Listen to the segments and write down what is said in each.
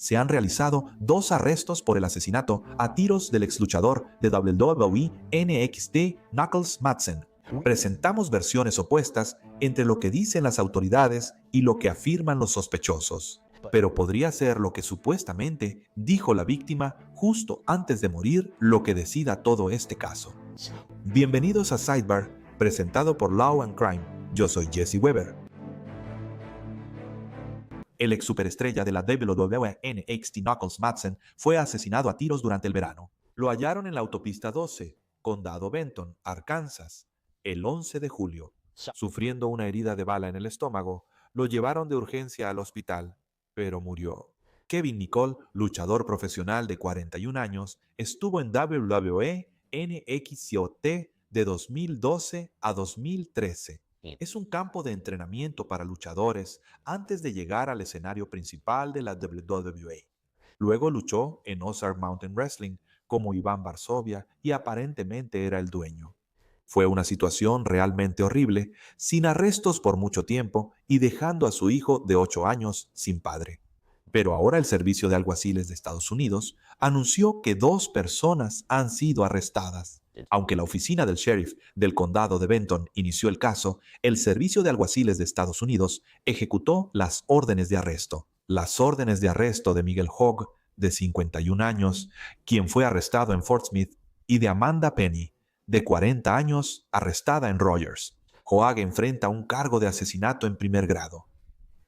se han realizado 2 arrestos por el asesinato a tiros del ex luchador de WWE NXT Knuckles Madsen. Presentamos versiones opuestas entre lo que dicen las autoridades y lo que afirman los sospechosos. Pero podría ser lo que supuestamente dijo la víctima justo antes de morir lo que decida todo este caso. Bienvenidos a Sidebar, presentado por Law and Crime. Yo soy Jesse Weber. El ex superestrella de la WWE NXT Knuckles Madsen fue asesinado a tiros durante el verano. Lo hallaron en la autopista 12, Condado Benton, Arkansas, el 11 de julio. Sufriendo una herida de bala en el estómago, lo llevaron de urgencia al hospital, pero murió. Kevin Nicole, luchador profesional de 41 años, estuvo en WWE NXT de 2012 a 2013. Es un campo de entrenamiento para luchadores antes de llegar al escenario principal de la WWE. Luego luchó en Ozark Mountain Wrestling como Iván Varsovia y aparentemente era el dueño. Fue una situación realmente horrible, sin arrestos por mucho tiempo y dejando a su hijo de 8 años sin padre. Pero ahora el Servicio de Alguaciles de Estados Unidos anunció que 2 personas han sido arrestadas. Aunque la oficina del sheriff del condado de Benton inició el caso, el Servicio de Alguaciles de Estados Unidos ejecutó las órdenes de arresto. Las órdenes de arresto de Miguel Hogg, de 51 años, quien fue arrestado en Fort Smith, y de Amanda Penny, de 40 años, arrestada en Rogers. Hogg enfrenta un cargo de asesinato en primer grado.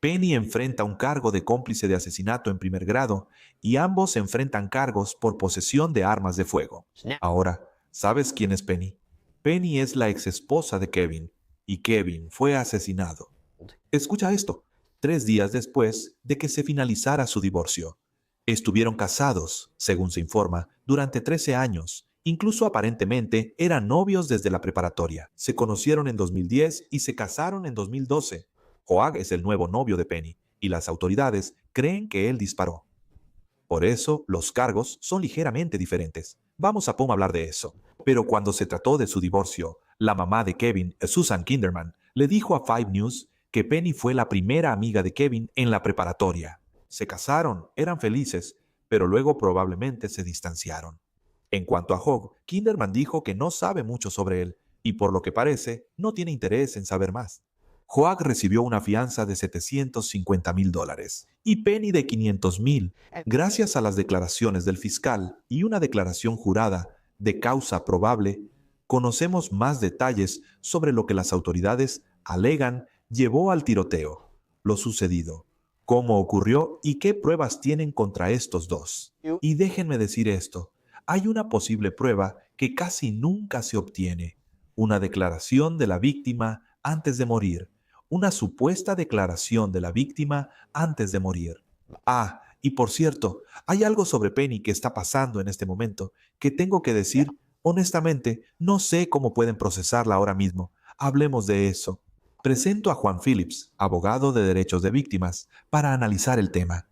Penny enfrenta un cargo de cómplice de asesinato en primer grado y ambos enfrentan cargos por posesión de armas de fuego. Ahora, ¿sabes quién es Penny? Penny es la exesposa de Kevin y Kevin fue asesinado. Escucha esto. 3 días después de que se finalizara su divorcio. Estuvieron casados, según se informa, durante 13 años. Incluso aparentemente eran novios desde la preparatoria. Se conocieron en 2010 y se casaron en 2012. Hogg es el nuevo novio de Penny y las autoridades creen que él disparó. Por eso, los cargos son ligeramente diferentes. Vamos a hablar de eso. Pero cuando se trató de su divorcio, la mamá de Kevin, Susan Kinderman, le dijo a 5 News que Penny fue la primera amiga de Kevin en la preparatoria. Se casaron, eran felices, pero luego probablemente se distanciaron. En cuanto a Hogg, Kinderman dijo que no sabe mucho sobre él y por lo que parece, no tiene interés en saber más. Hogg recibió una fianza de $750,000 y Penny de $500,000, gracias a las declaraciones del fiscal y una declaración jurada de causa probable. Conocemos más detalles sobre lo que las autoridades alegan llevó al tiroteo, lo sucedido, cómo ocurrió y qué pruebas tienen contra estos 2. Y déjenme decir esto, hay una posible prueba que casi nunca se obtiene, una declaración de la víctima antes de morir. Una supuesta declaración de la víctima antes de morir. Ah, y por cierto, hay algo sobre Penny que está pasando en este momento que tengo que decir, honestamente, no sé cómo pueden procesarla ahora mismo. Hablemos de eso. Presento a Juan Phillips, abogado de derechos de víctimas, para analizar el tema.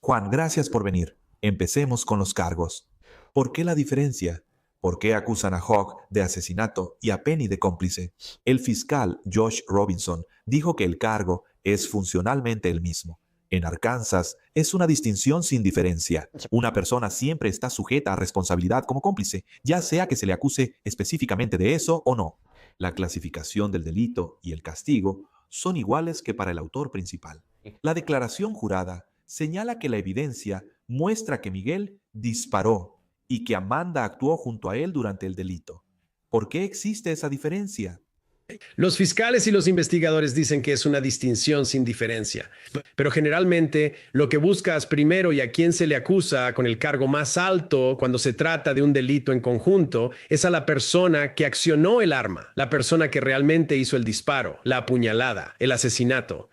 Juan, gracias por venir. Empecemos con los cargos. ¿Por qué la diferencia? ¿Por qué acusan a Hogg de asesinato y a Penny de cómplice? El fiscal Josh Robinson dijo que el cargo es funcionalmente el mismo. En Arkansas es una distinción sin diferencia. Una persona siempre está sujeta a responsabilidad como cómplice, ya sea que se le acuse específicamente de eso o no. La clasificación del delito y el castigo son iguales que para el autor principal. La declaración jurada señala que la evidencia muestra que Miguel disparó y que Amanda actuó junto a él durante el delito. ¿Por qué existe esa diferencia? Los fiscales y los investigadores dicen que es una distinción sin diferencia, pero generalmente lo que buscas primero y a quién se le acusa con el cargo más alto cuando se trata de un delito en conjunto es a la persona que accionó el arma, la persona que realmente hizo el disparo, la apuñalada, el asesinato.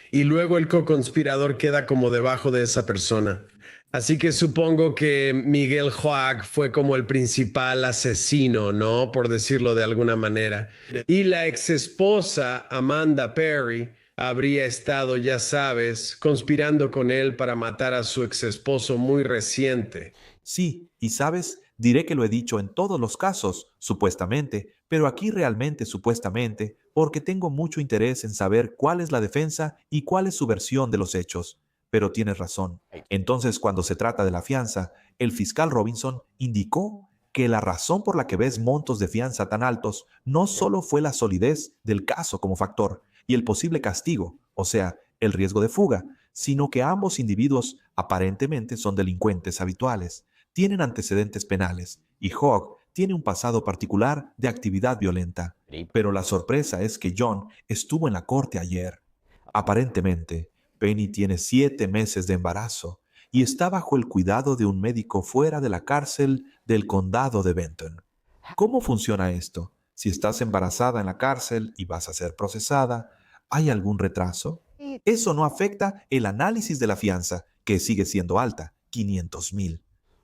Y luego el coconspirador queda como debajo de esa persona. Así que supongo que Miguel Hogg fue como el principal asesino, ¿no? Por decirlo de alguna manera. Y la exesposa Amanda Perry habría estado, ya sabes, conspirando con él para matar a su exesposo muy reciente. Sí, y sabes, diré que lo he dicho en todos los casos, supuestamente, pero aquí realmente supuestamente, porque tengo mucho interés en saber cuál es la defensa y cuál es su versión de los hechos. Pero tienes razón. Entonces, cuando se trata de la fianza, el fiscal Robinson indicó que la razón por la que ves montos de fianza tan altos no solo fue la solidez del caso como factor y el posible castigo, o sea, el riesgo de fuga, sino que ambos individuos aparentemente son delincuentes habituales, tienen antecedentes penales y Hogg tiene un pasado particular de actividad violenta. Pero la sorpresa es que John estuvo en la corte ayer. Aparentemente, Penny tiene 7 meses de embarazo y está bajo el cuidado de un médico fuera de la cárcel del condado de Benton. ¿Cómo funciona esto? Si estás embarazada en la cárcel y vas a ser procesada, ¿hay algún retraso? Eso no afecta el análisis de la fianza, que sigue siendo alta, 500,000.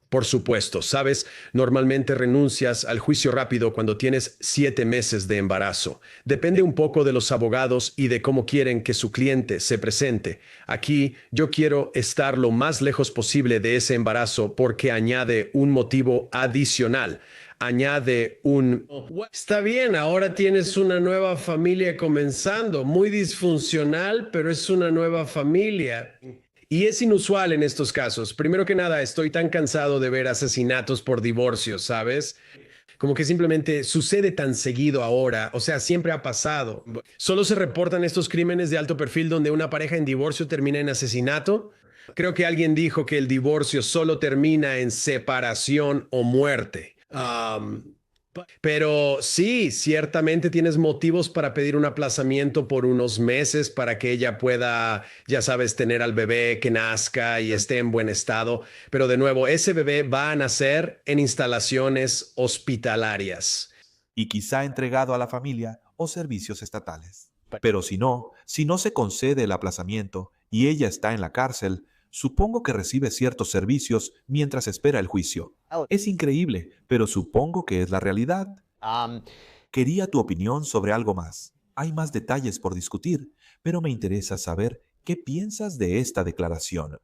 Por supuesto, sabes, normalmente renuncias al juicio rápido cuando tienes 7 meses de embarazo. Depende un poco de los abogados y de cómo quieren que su cliente se presente. Aquí yo quiero estar lo más lejos posible de ese embarazo porque añade un motivo adicional. Añade un... Está bien, ahora tienes una nueva familia comenzando, muy disfuncional, pero es una nueva familia. Y es inusual en estos casos. Primero que nada, estoy tan cansado de ver asesinatos por divorcio, ¿sabes? Como que simplemente sucede tan seguido ahora, o sea, siempre ha pasado. Solo se reportan estos crímenes de alto perfil donde una pareja en divorcio termina en asesinato. Creo que alguien dijo que el divorcio solo termina en separación o muerte. Pero sí, ciertamente tienes motivos para pedir un aplazamiento por unos meses para que ella pueda, ya sabes, tener al bebé que nazca y esté en buen estado. Pero de nuevo, ese bebé va a nacer en instalaciones hospitalarias. Y quizá entregado a la familia o servicios estatales. Pero si no se concede el aplazamiento y ella está en la cárcel, supongo que recibe ciertos servicios mientras espera el juicio. Es increíble, pero supongo que es la realidad. Quería tu opinión sobre algo más. Hay más detalles por discutir, pero me interesa saber qué piensas de esta declaración.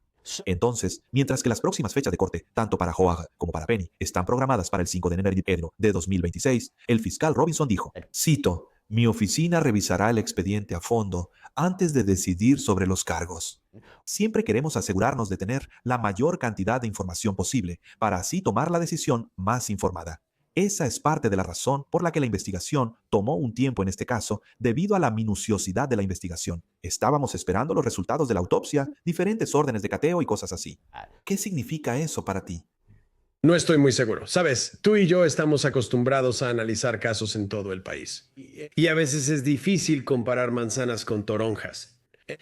Entonces, mientras que las próximas fechas de corte, tanto para Hogg como para Penny, están programadas para el 5 de enero de 2026, el fiscal Robinson dijo, cito, mi oficina revisará el expediente a fondo antes de decidir sobre los cargos. Siempre queremos asegurarnos de tener la mayor cantidad de información posible para así tomar la decisión más informada. Esa es parte de la razón por la que la investigación tomó un tiempo en este caso debido a la minuciosidad de la investigación. Estábamos esperando los resultados de la autopsia, diferentes órdenes de cateo y cosas así. ¿Qué significa eso para ti? No estoy muy seguro. Sabes, tú y yo estamos acostumbrados a analizar casos en todo el país. Y a veces es difícil comparar manzanas con toronjas.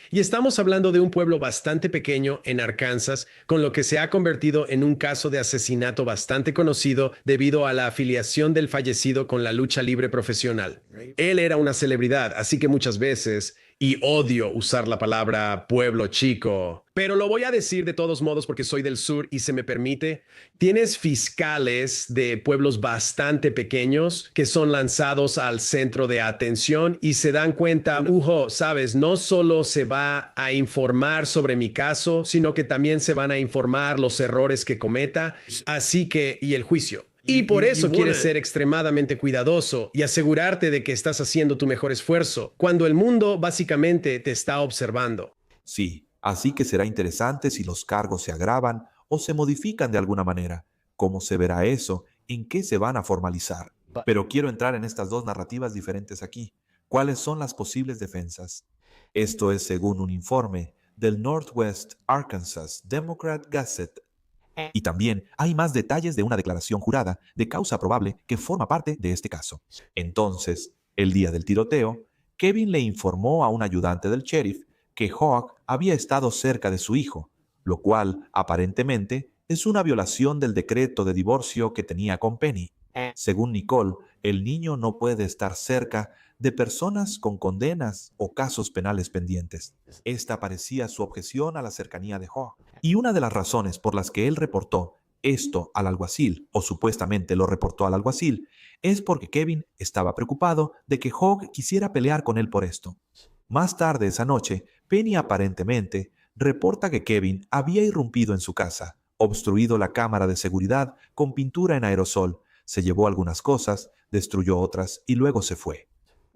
Y estamos hablando de un pueblo bastante pequeño en Arkansas, con lo que se ha convertido en un caso de asesinato bastante conocido debido a la afiliación del fallecido con la lucha libre profesional. Él era una celebridad, así que muchas veces, y odio usar la palabra pueblo chico, pero lo voy a decir de todos modos porque soy del sur y se me permite, tienes fiscales de pueblos bastante pequeños que son lanzados al centro de atención y se dan cuenta, sabes, no solo se va a informar sobre mi caso, sino que también se van a informar los errores que cometa, así que, y el juicio. Y por eso quieres ser extremadamente cuidadoso y asegurarte de que estás haciendo tu mejor esfuerzo, cuando el mundo básicamente te está observando. Sí, así que será interesante si los cargos se agravan o se modifican de alguna manera. ¿Cómo se verá eso? ¿En qué se van a formalizar? Pero quiero entrar en estas dos narrativas diferentes aquí. ¿Cuáles son las posibles defensas? Esto es según un informe del Northwest Arkansas Democrat Gazette. Y también hay más detalles de una declaración jurada de causa probable que forma parte de este caso. Entonces, el día del tiroteo, Kevin le informó a un ayudante del sheriff que Hogg había estado cerca de su hijo, lo cual, aparentemente, es una violación del decreto de divorcio que tenía con Penny. Según Nicole, el niño no puede estar cerca de personas con condenas o casos penales pendientes. Esta parecía su objeción a la cercanía de Hogg. Y una de las razones por las que él reportó esto al alguacil, o supuestamente lo reportó al alguacil, es porque Kevin estaba preocupado de que Hogg quisiera pelear con él por esto. Más tarde esa noche, Penny aparentemente reporta que Kevin había irrumpido en su casa, obstruido la cámara de seguridad con pintura en aerosol, se llevó algunas cosas, destruyó otras y luego se fue.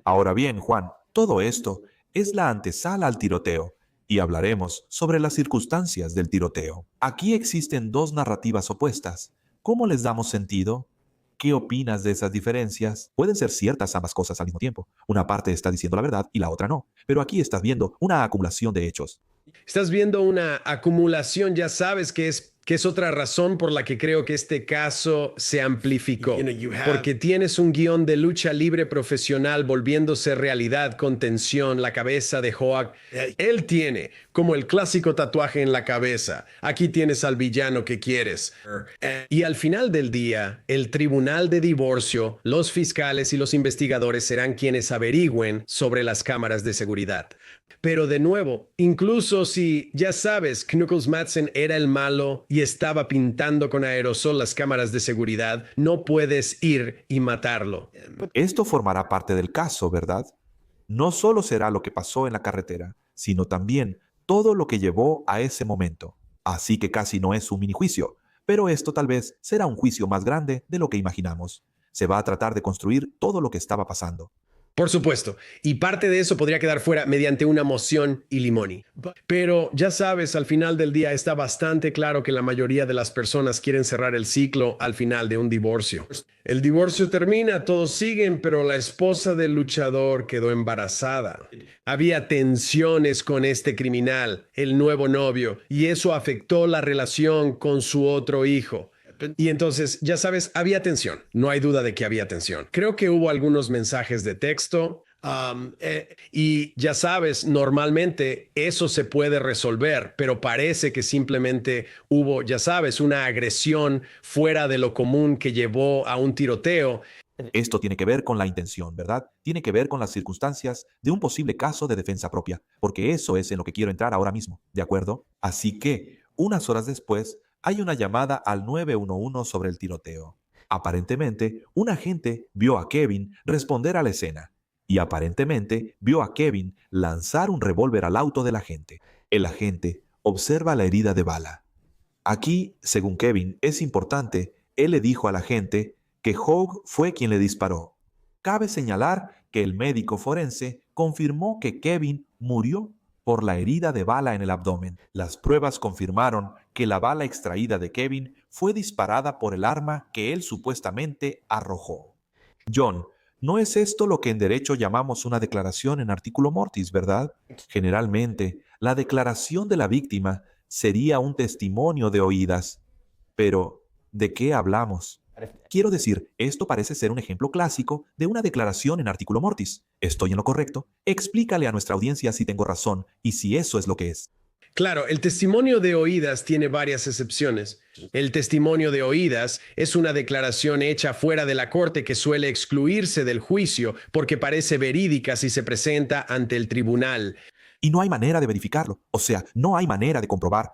Ahora bien, Juan, todo esto es la antesala al tiroteo, y hablaremos sobre las circunstancias del tiroteo. Aquí existen dos narrativas opuestas. ¿Cómo les damos sentido? ¿Qué opinas de esas diferencias? Pueden ser ciertas ambas cosas al mismo tiempo. Una parte está diciendo la verdad y la otra no. Pero aquí estás viendo una acumulación de hechos. Estás viendo una acumulación, ya sabes que es otra razón por la que creo que este caso se amplificó. Porque tienes un guión de lucha libre profesional volviéndose realidad con tensión, la cabeza de Hoag. Él tiene como el clásico tatuaje en la cabeza. Aquí tienes al villano que quieres. Y al final del día, el tribunal de divorcio, los fiscales y los investigadores serán quienes averigüen sobre las cámaras de seguridad. Pero de nuevo, incluso si, ya sabes, Knuckles Madsen era el malo y estaba pintando con aerosol las cámaras de seguridad, no puedes ir y matarlo. Esto formará parte del caso, ¿verdad? No solo será lo que pasó en la carretera, sino también todo lo que llevó a ese momento. Así que casi no es un minijuicio, pero esto tal vez será un juicio más grande de lo que imaginamos. Se va a tratar de construir todo lo que estaba pasando. Por supuesto, y parte de eso podría quedar fuera mediante una moción y limoni. Pero ya sabes, al final del día está bastante claro que la mayoría de las personas quieren cerrar el ciclo al final de un divorcio. El divorcio termina, todos siguen, pero la esposa del luchador quedó embarazada. Había tensiones con este criminal, el nuevo novio, y eso afectó la relación con su otro hijo. Y entonces, ya sabes, había tensión. No hay duda de que había tensión. Creo que hubo algunos mensajes de texto. Y ya sabes, normalmente eso se puede resolver, pero parece que simplemente hubo, ya sabes, una agresión fuera de lo común que llevó a un tiroteo. Esto tiene que ver con la intención, ¿verdad? Tiene que ver con las circunstancias de un posible caso de defensa propia, porque eso es en lo que quiero entrar ahora mismo, ¿de acuerdo? Así que, unas horas después, hay una llamada al 911 sobre el tiroteo. Aparentemente, un agente vio a Kevin responder a la escena y aparentemente vio a Kevin lanzar un revólver al auto del agente. El agente observa la herida de bala. Aquí, según Kevin, es importante, él le dijo al agente que Hoag fue quien le disparó. Cabe señalar que el médico forense confirmó que Kevin murió por la herida de bala en el abdomen. Las pruebas confirmaron que la bala extraída de Kevin fue disparada por el arma que él supuestamente arrojó. John, no es esto lo que en derecho llamamos una declaración en artículo mortis, ¿verdad? Generalmente, la declaración de la víctima sería un testimonio de oídas. Pero, ¿de qué hablamos? Quiero decir, esto parece ser un ejemplo clásico de una declaración en artículo mortis. ¿Estoy en lo correcto? Explícale a nuestra audiencia si tengo razón y si eso es lo que es. Claro, el testimonio de oídas tiene varias excepciones. El testimonio de oídas es una declaración hecha fuera de la corte que suele excluirse del juicio porque parece verídica si se presenta ante el tribunal. Y no hay manera de verificarlo. O sea, no hay manera de comprobar.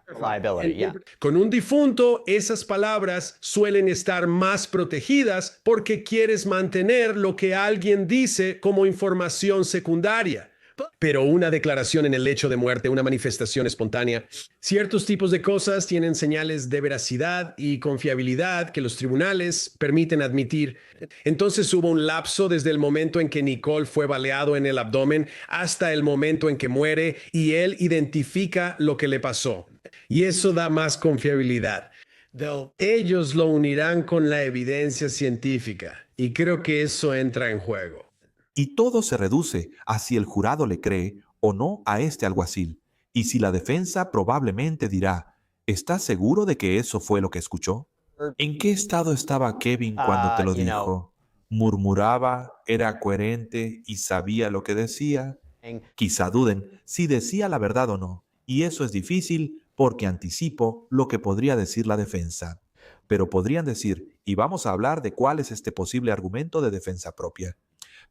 Con un difunto, esas palabras suelen estar más protegidas porque quieres mantener lo que alguien dice como información secundaria. Pero una declaración en el lecho de muerte, una manifestación espontánea, ciertos tipos de cosas tienen señales de veracidad y confiabilidad que los tribunales permiten admitir. Entonces hubo un lapso desde el momento en que Nicole fue baleado en el abdomen hasta el momento en que muere y él identifica lo que le pasó. Y eso da más confiabilidad. Ellos lo unirán con la evidencia científica y creo que eso entra en juego. Y todo se reduce a si el jurado le cree o no a este alguacil. Y si la defensa probablemente dirá, ¿estás seguro de que eso fue lo que escuchó? ¿En qué estado estaba Kevin cuando te lo dijo? ¿Murmuraba, era coherente y sabía lo que decía? Quizá duden si decía la verdad o no. Y eso es difícil porque anticipo lo que podría decir la defensa. Pero podrían decir, y vamos a hablar de cuál es este posible argumento de defensa propia.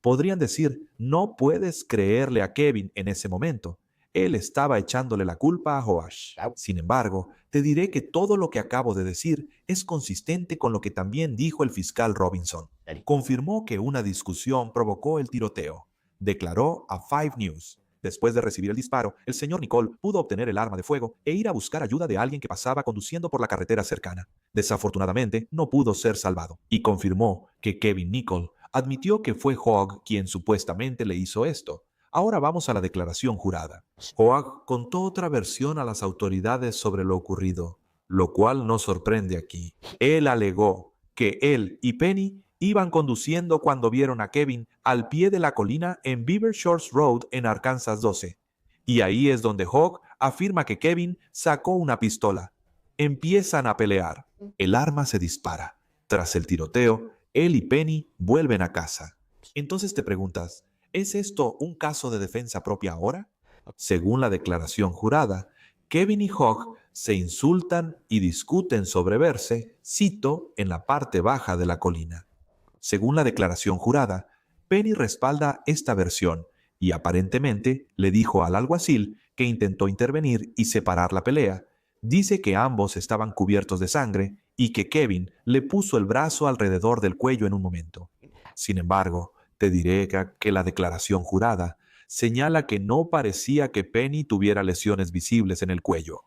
Podrían decir, no puedes creerle a Kevin en ese momento. Él estaba echándole la culpa a Hoash. Sin embargo, te diré que todo lo que acabo de decir es consistente con lo que también dijo el fiscal Robinson. Confirmó que una discusión provocó el tiroteo. Declaró a 5 News. Después de recibir el disparo, el señor Nicole pudo obtener el arma de fuego e ir a buscar ayuda de alguien que pasaba conduciendo por la carretera cercana. Desafortunadamente, no pudo ser salvado. Y confirmó que Kevin Nicole admitió que fue Hoag quien supuestamente le hizo esto. Ahora vamos a la declaración jurada. Hoag contó otra versión a las autoridades sobre lo ocurrido, lo cual no sorprende aquí. Él alegó que él y Penny iban conduciendo cuando vieron a Kevin al pie de la colina en Beaver Shores Road en Arkansas 12. Y ahí es donde Hoag afirma que Kevin sacó una pistola. Empiezan a pelear. El arma se dispara. Tras el tiroteo, él y Penny vuelven a casa. Entonces te preguntas, ¿es esto un caso de defensa propia ahora? Según la declaración jurada, Kevin y Hoag se insultan y discuten sobre verse, cito, en la parte baja de la colina. Según la declaración jurada, Penny respalda esta versión y aparentemente le dijo al alguacil que intentó intervenir y separar la pelea. Dice que ambos estaban cubiertos de sangre y que Kevin le puso el brazo alrededor del cuello en un momento. Sin embargo, te diré que la declaración jurada señala que no parecía que Penny tuviera lesiones visibles en el cuello.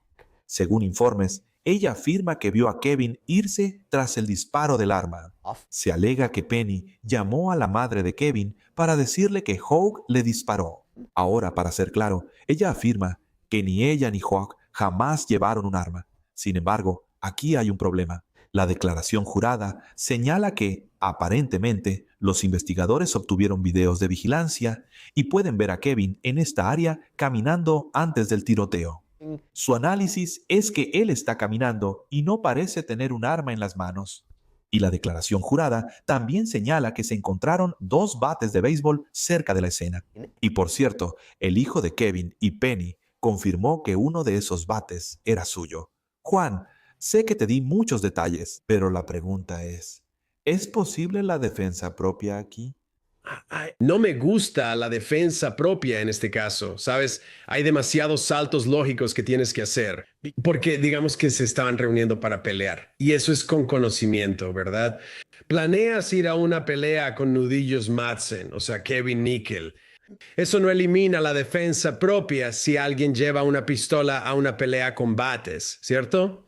Según informes, ella afirma que vio a Kevin irse tras el disparo del arma. Se alega que Penny llamó a la madre de Kevin para decirle que Hoag le disparó. Ahora, para ser claro, ella afirma que ni ella ni Hoag jamás llevaron un arma. Sin embargo, aquí hay un problema. La declaración jurada señala que, aparentemente, los investigadores obtuvieron videos de vigilancia y pueden ver a Kevin en esta área caminando antes del tiroteo. Su análisis es que él está caminando y no parece tener un arma en las manos. Y la declaración jurada también señala que se encontraron 2 bates de béisbol cerca de la escena. Y por cierto, el hijo de Kevin y Penny confirmó que uno de esos bates era suyo. Juan, sé que te di muchos detalles, pero la pregunta ¿es posible la defensa propia aquí? No me gusta la defensa propia en este caso, ¿sabes? Hay demasiados saltos lógicos que tienes que hacer, porque digamos que se estaban reuniendo para pelear, y eso es con conocimiento, ¿verdad? Planeas ir a una pelea con nudillos Madsen, o sea, Kevin Nickel. Eso no elimina la defensa propia si alguien lleva una pistola a una pelea con bates, ¿cierto?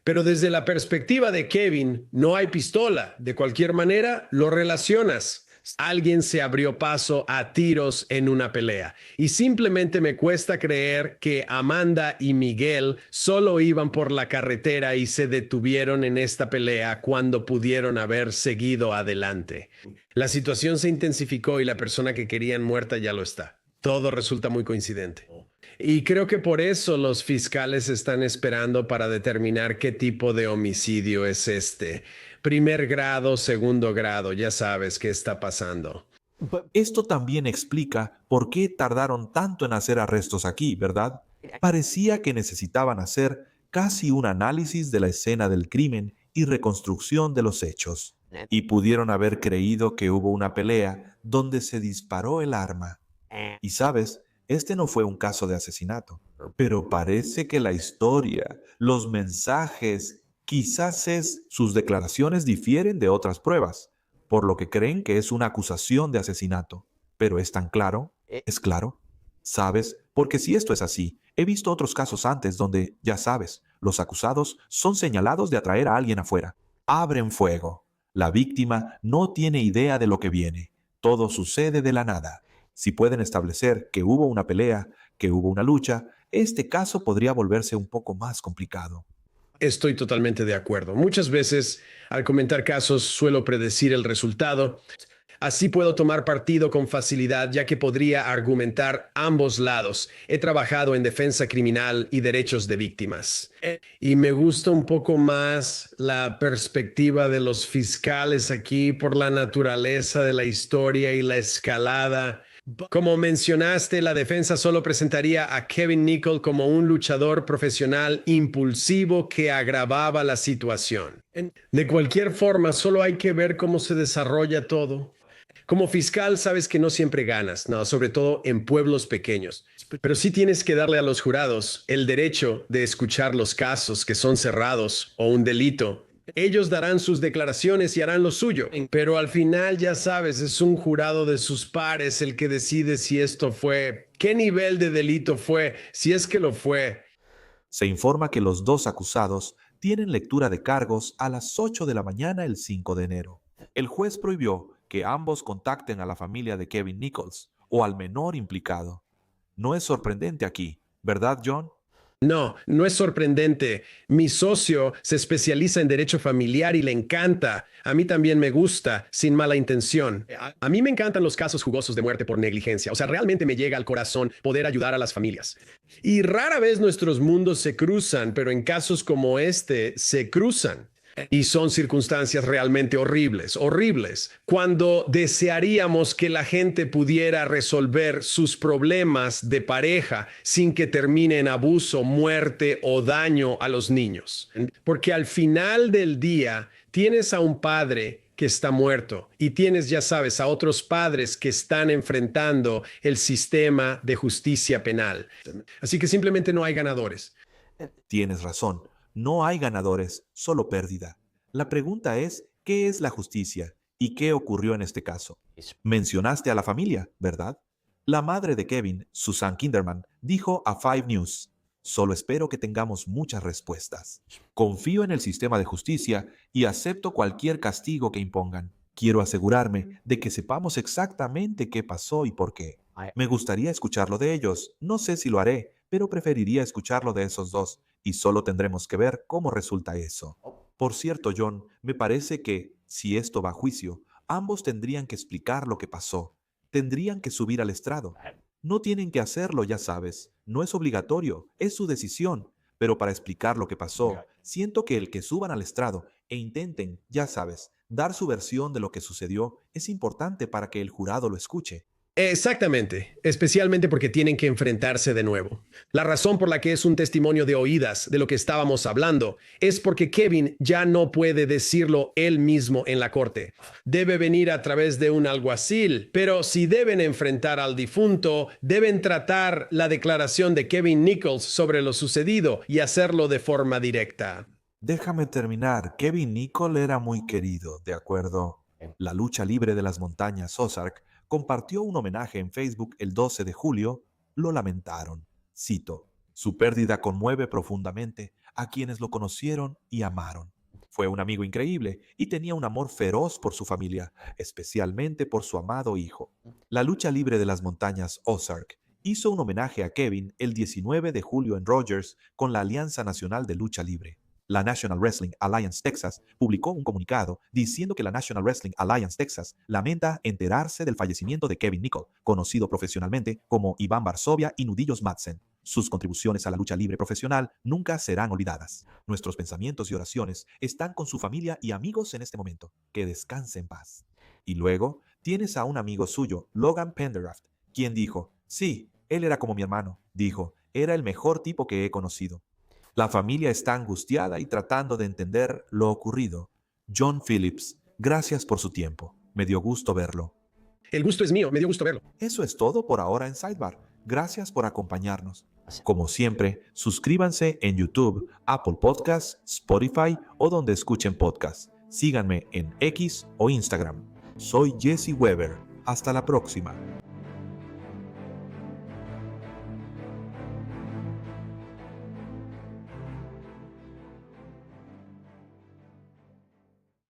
Pero desde la perspectiva de Kevin, no hay pistola. De cualquier manera, lo relacionas. Alguien se abrió paso a tiros en una pelea. Y simplemente me cuesta creer que Amanda y Miguel solo iban por la carretera y se detuvieron en esta pelea cuando pudieron haber seguido adelante. La situación se intensificó y la persona que querían muerta ya lo está. Todo resulta muy coincidente. Y creo que por eso los fiscales están esperando para determinar qué tipo de homicidio es este. Primer grado, segundo grado, ya sabes qué está pasando. Esto también explica por qué tardaron tanto en hacer arrestos aquí, ¿verdad? Parecía que necesitaban hacer casi un análisis de la escena del crimen y reconstrucción de los hechos. Y pudieron haber creído que hubo una pelea donde se disparó el arma. Y sabes, este no fue un caso de asesinato, pero parece que la historia, los mensajes, sus declaraciones difieren de otras pruebas, por lo que creen que es una acusación de asesinato. Pero ¿es tan claro? ¿Es claro? ¿Sabes? Porque si esto es así, he visto otros casos antes donde, ya sabes, los acusados son señalados de atraer a alguien afuera. Abren fuego. La víctima no tiene idea de lo que viene. Todo sucede de la nada. Si pueden establecer que hubo una pelea, que hubo una lucha, este caso podría volverse un poco más complicado. Estoy totalmente de acuerdo. Muchas veces, al comentar casos, suelo predecir el resultado. Así puedo tomar partido con facilidad, ya que podría argumentar ambos lados. He trabajado en defensa criminal y derechos de víctimas. Y me gusta un poco más la perspectiva de los fiscales aquí por la naturaleza de la historia y la escalada. Como mencionaste, la defensa solo presentaría a Kevin Nickel como un luchador profesional impulsivo que agravaba la situación. De cualquier forma, solo hay que ver cómo se desarrolla todo. Como fiscal, sabes que no siempre ganas, no, sobre todo en pueblos pequeños. Pero sí tienes que darle a los jurados el derecho de escuchar los casos que son cerrados o un delito. Ellos darán sus declaraciones y harán lo suyo, pero al final ya sabes, es un jurado de sus pares el que decide si esto fue, qué nivel de delito fue, si es que lo fue. Se informa que los 2 acusados tienen lectura de cargos a las 8 de la mañana el 5 de enero. El juez prohibió que ambos contacten a la familia de Kevin Nichols o al menor implicado. No es sorprendente aquí, ¿verdad, John? No, no es sorprendente. Mi socio se especializa en derecho familiar y le encanta. A mí también me gusta, sin mala intención. A mí me encantan los casos jugosos de muerte por negligencia. O sea, realmente me llega al corazón poder ayudar a las familias. Y rara vez nuestros mundos se cruzan, pero en casos como este se cruzan. Y son circunstancias realmente horribles, horribles, cuando desearíamos que la gente pudiera resolver sus problemas de pareja sin que termine en abuso, muerte o daño a los niños. Porque al final del día tienes a un padre que está muerto y tienes, ya sabes, a otros padres que están enfrentando el sistema de justicia penal. Así que simplemente no hay ganadores. Tienes razón, no hay ganadores, solo pérdida. La pregunta es, ¿qué es la justicia? ¿Y qué ocurrió en este caso? Mencionaste a la familia, ¿verdad? La madre de Kevin, Susan Kinderman, dijo a 5 News, solo espero que tengamos muchas respuestas. Confío en el sistema de justicia y acepto cualquier castigo que impongan. Quiero asegurarme de que sepamos exactamente qué pasó y por qué. Me gustaría escucharlo de ellos. No sé si lo haré, pero preferiría escucharlo de esos dos, y solo tendremos que ver cómo resulta eso. Por cierto, John, me parece que, si esto va a juicio, ambos tendrían que explicar lo que pasó. Tendrían que subir al estrado. No tienen que hacerlo, ya sabes. No es obligatorio, es su decisión. Pero para explicar lo que pasó, siento que el que suban al estrado e intenten, ya sabes, dar su versión de lo que sucedió es importante para que el jurado lo escuche. Exactamente, especialmente porque tienen que enfrentarse de nuevo. La razón por la que es un testimonio de oídas de lo que estábamos hablando es porque Kevin ya no puede decirlo él mismo en la corte. Debe venir a través de un alguacil, pero si deben enfrentar al difunto, deben tratar la declaración de Kevin Nichols sobre lo sucedido y hacerlo de forma directa. Déjame terminar. Kevin Nicol era muy querido, ¿de acuerdo? La lucha libre de las montañas Ozark compartió un homenaje en Facebook el 12 de julio. Lo lamentaron. Cito, su pérdida conmueve profundamente a quienes lo conocieron y amaron. Fue un amigo increíble y tenía un amor feroz por su familia, especialmente por su amado hijo. La lucha libre de las montañas Ozark hizo un homenaje a Kevin el 19 de julio en Rogers con la Alianza Nacional de Lucha Libre. La National Wrestling Alliance Texas publicó un comunicado diciendo que la National Wrestling Alliance Texas lamenta enterarse del fallecimiento de Kevin Nicol, conocido profesionalmente como Iván Varsovia y Nudillos Madsen. Sus contribuciones a la lucha libre profesional nunca serán olvidadas. Nuestros pensamientos y oraciones están con su familia y amigos en este momento. Que descanse en paz. Y luego tienes a un amigo suyo, Logan Pendergraft, quien dijo, sí, él era como mi hermano. Dijo, era el mejor tipo que he conocido. La familia está angustiada y tratando de entender lo ocurrido. John Phillips, gracias por su tiempo. Me dio gusto verlo. El gusto es mío, me dio gusto verlo. Eso es todo por ahora en Sidebar. Gracias por acompañarnos. Como siempre, suscríbanse en YouTube, Apple Podcasts, Spotify o donde escuchen podcasts. Síganme en X o Instagram. Soy Jesse Weber. Hasta la próxima.